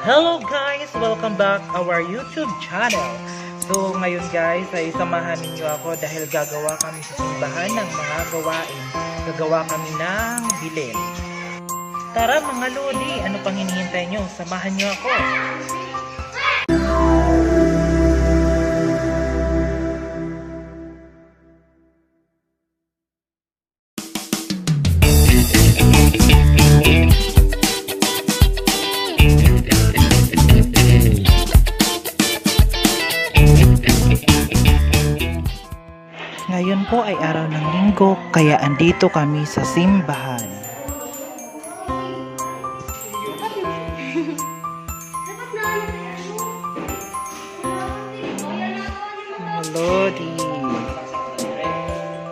Hello guys! Welcome back our YouTube channel. So ngayon guys ay samahan ninyo ako dahil gagawa kami sa simbahan ng mga gawain. Gagawa kami ng bilin. Tara mga lodi, ano pang hinihintay nyo? Samahan nyo ako. Ngayon po ay araw ng linggo, kaya andito kami sa simbahan. Mga lodi.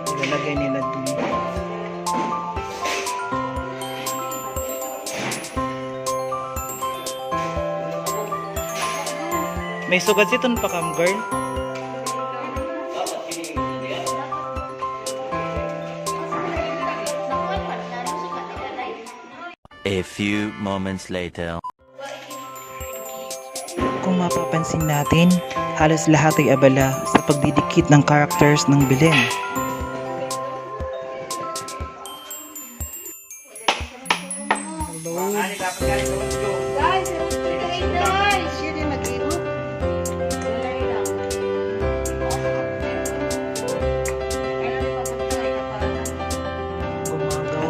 Ilalagay nila dun. May sugat siton pa kam girl. A few moments later. Kung mapapansin natin, halos lahat ay abala sa pagdidikit ng characters ng bilin.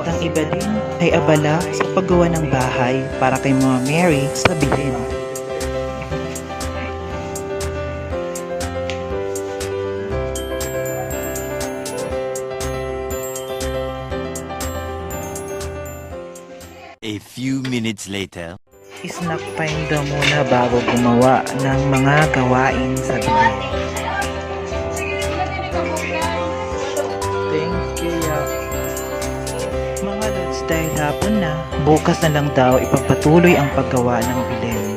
At ang iba din ay abala sa paggawa ng bahay para kay Mama Mary sa bilin. A few minutes later. Snack time daw muna bago gumawa ng mga gawain sa bilin. Thank you, mga lods, dahil hapon na, bukas na lang daw ipagpatuloy ang paggawa ng bilin.